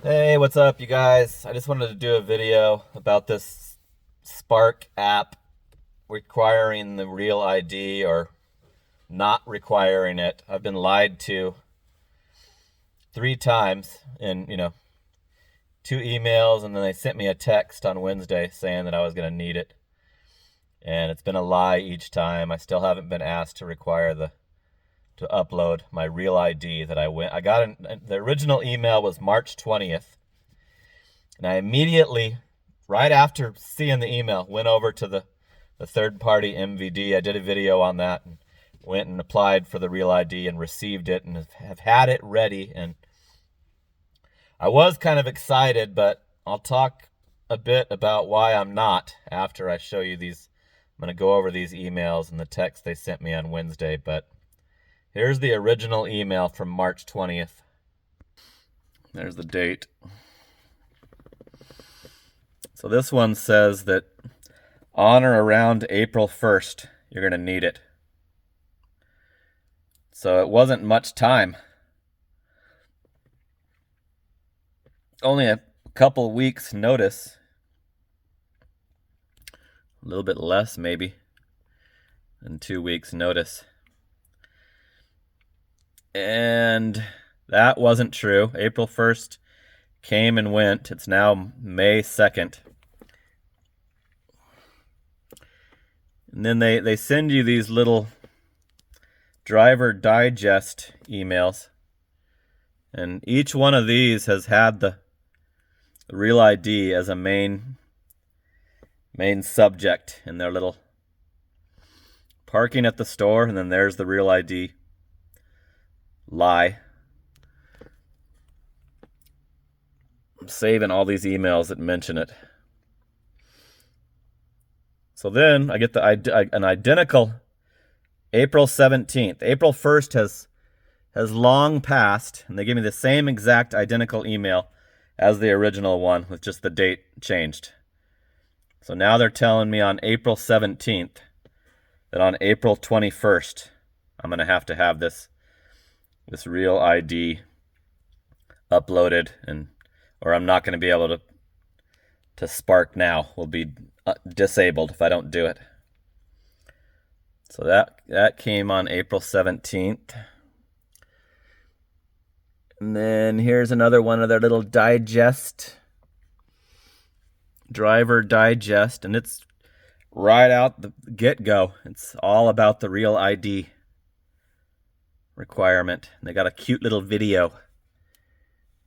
Hey, what's up, you guys? I just wanted to do a video about this Spark app requiring the real ID or not requiring it. I've been lied to 3 times in, 2 emails, and then they sent me a text on Wednesday saying that I was going to need it. And it's been a lie each time. I still haven't been asked to require to upload my real ID that I got. The original email was March 20th. And I immediately, right after seeing the email, went over to the third-party MVD. I did a video on that and went and applied for the real ID and received it and have had it ready. And I was kind of excited, but I'll talk a bit about why I'm not after I show you these. I'm going to go over these emails and the text they sent me on Wednesday. But here's the original email from March 20th. There's the date. So this one says that on or around April 1st, you're going to need it. So it wasn't much time. Only a couple weeks notice. A little bit less maybe than 2 weeks notice. And that wasn't true. April 1st came and went. It's now May 2nd. And then they send you these little driver digest emails. And each one of these has had the real ID as a main subject in their little parking at the store. And then there's the real ID lie. I'm saving all these emails that mention it. So then I get an identical April 17th. April 1st has long passed, and they give me the same exact identical email as the original one with just the date changed. So now they're telling me on April 17th that on April 21st I'm going to have this real ID uploaded, or I'm not going to be able to Spark now. Will be disabled if I don't do it. So that came on April 17th. And then here's another one of their little driver digest, and it's right out the get-go. It's all about the real ID requirement. And they got a cute little video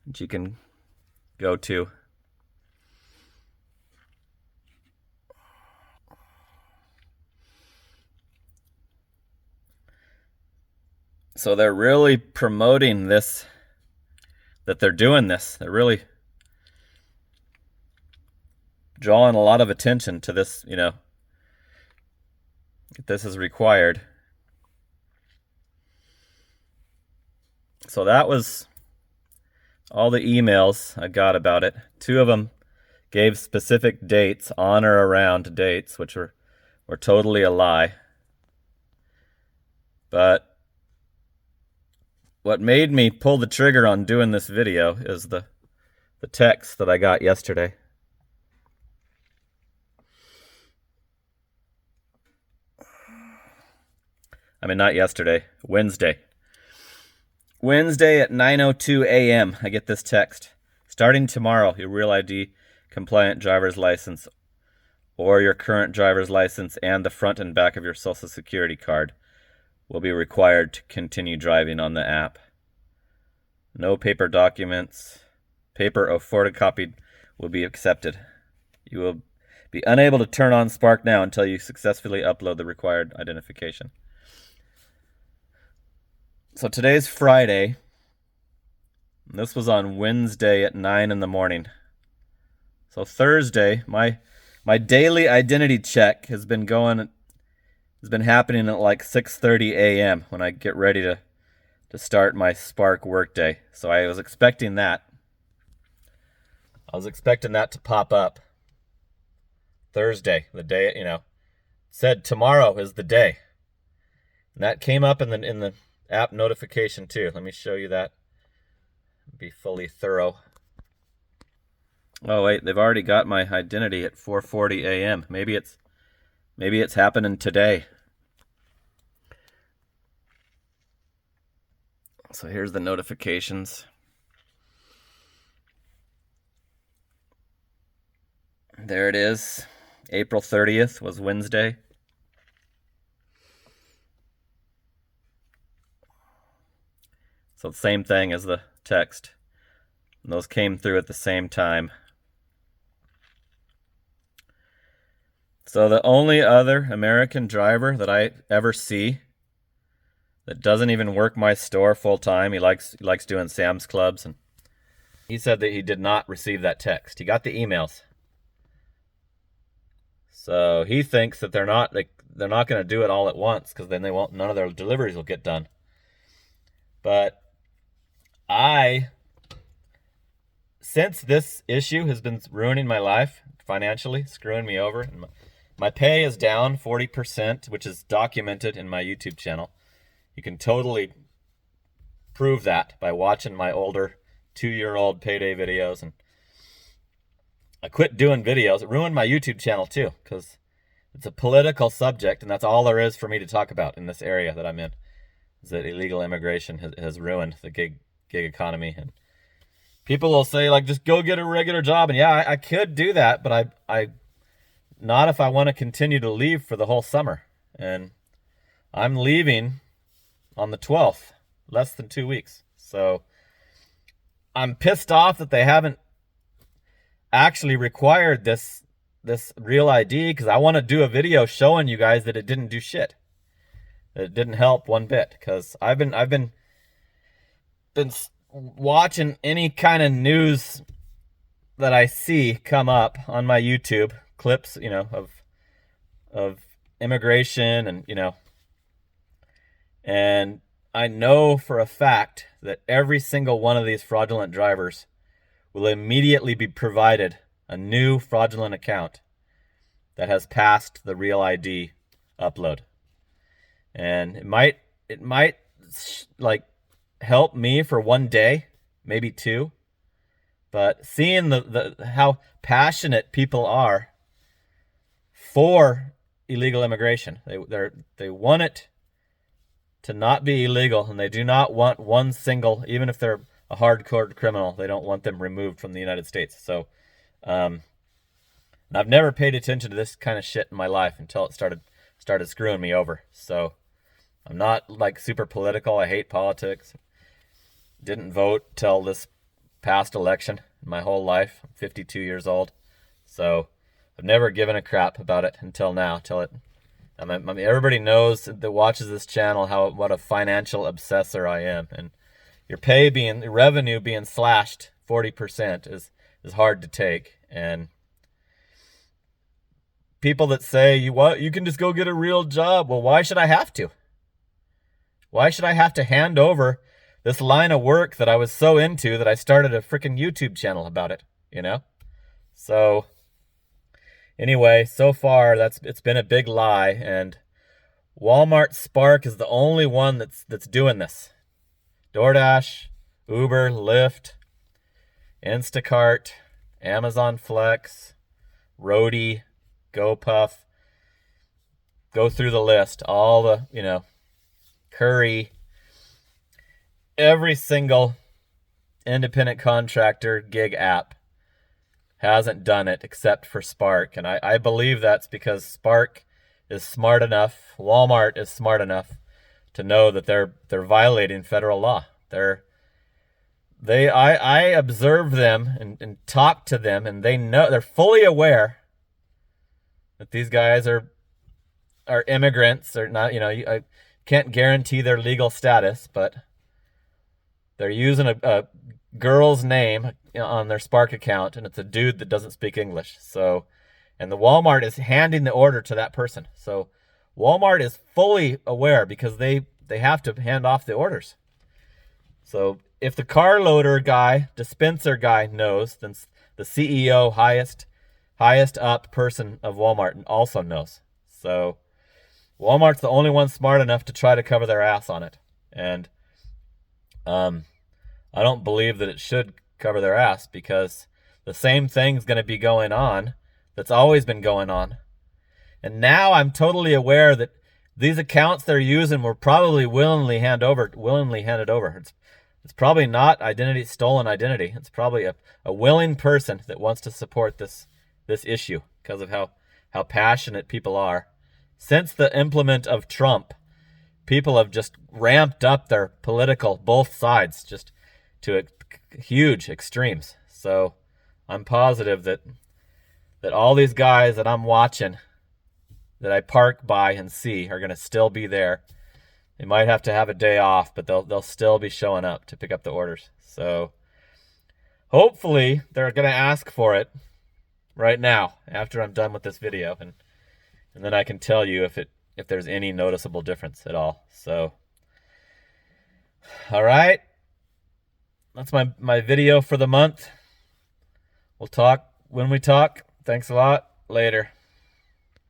that you can go to. So they're really promoting this, that they're doing this. They're really drawing a lot of attention to this, this is required. So that was all the emails I got about it. 2 of them gave specific dates, on or around dates, which were totally a lie. But what made me pull the trigger on doing this video is the text that I got yesterday. I mean, not yesterday, Wednesday. Wednesday at 9:02 a.m. I get this text. Starting tomorrow, your real ID compliant driver's license or your current driver's license and the front and back of your social security card will be required to continue driving on the app. No paper documents, paper or photocopied, will be accepted. You will be unable to turn on Spark now until you successfully upload the required identification. So today's Friday. This was on Wednesday at 9 in the morning. So Thursday, my daily identity check has been happening at like 6:30 a.m. when I get ready to start my Spark workday. So I was expecting that. I was expecting that to pop up. Thursday, the day, said tomorrow is the day. And that came up in the app notification too. Let me show you that. Be fully thorough. Oh wait, they've already got my identity at 4:40 a.m. Maybe it's happening today. So here's the notifications. There it is. April 30th was Wednesday. So same thing as the text. And those came through at the same time. So the only other American driver that I ever see that doesn't even work my store full time, he likes doing Sam's Clubs, and he said that he did not receive that text. He got the emails. So he thinks that they're not going to do it all at once, because then none of their deliveries will get done. But since this issue has been ruining my life financially, screwing me over, and my pay is down 40%, which is documented in my YouTube channel. You can totally prove that by watching my older 2-year-old payday videos. And I quit doing videos. It ruined my YouTube channel too, because it's a political subject, and that's all there is for me to talk about in this area that I'm in, is that illegal immigration has ruined the gig economy. And people will say, like, just go get a regular job. And yeah, I could do that, but I not if I want to continue to leave for the whole summer. And I'm leaving on the 12th, less than 2 weeks. So I'm pissed off that they haven't actually required this real ID, because I want to do a video showing you guys that it didn't do shit. That it didn't help one bit, because I've been watching any kind of news that I see come up on my YouTube, clips, of immigration, and and I know for a fact that every single one of these fraudulent drivers will immediately be provided a new fraudulent account that has passed the Real ID upload. And it might like help me for one day, maybe two, but seeing the how passionate people are for illegal immigration, they want it to not be illegal, and they do not want one single, even if they're a hardcore criminal, they don't want them removed from the United States. So and I've never paid attention to this kind of shit in my life until it started screwing me over. So I'm not like super political. I hate politics. Didn't vote till this past election my whole life. I'm 52 years old. So I've never given a crap about it until now, I mean, everybody knows that watches this channel what a financial obsessor I am. And your revenue being slashed 40% is hard to take. And people that say you can just go get a real job. Well, why should I have to? Why should I have to hand over this line of work that I was so into that I started a freaking YouTube channel about it, So anyway, so far it's been a big lie, and Walmart Spark is the only one that's doing this. DoorDash, Uber, Lyft, Instacart, Amazon Flex, Roadie, GoPuff. Go through the list. All the, Curry. Every single independent contractor gig app hasn't done it except for Spark. And I believe that's because Spark is smart enough, Walmart is smart enough to know that they're violating federal law. I observe them and talk to them, and they're fully aware that these guys are immigrants. They're not, I can't guarantee their legal status, but they're using a girl's name on their Spark account, and it's a dude that doesn't speak English. So, and the Walmart is handing the order to that person. So Walmart is fully aware, because they have to hand off the orders. So if the car loader guy, dispenser guy knows, then the CEO, highest up person of Walmart also knows. So Walmart's the only one smart enough to try to cover their ass on it. And I don't believe that it should cover their ass, because the same thing's going to be going on that's always been going on. And now I'm totally aware that these accounts they're using were probably willingly handed over. It's probably not stolen identity. It's probably a willing person that wants to support this issue because of how passionate people are. Since the implement of Trump, people have just ramped up their political, both sides, just to huge extremes. So I'm positive that all these guys that I'm watching, that I park by and see, are going to still be there. They might have to have a day off, but they'll still be showing up to pick up the orders. So hopefully they're going to ask for it right now after I'm done with this video, and then I can tell you if there's any noticeable difference at all. So, all right, that's my video for the month. We'll talk when we talk. Thanks a lot. Later.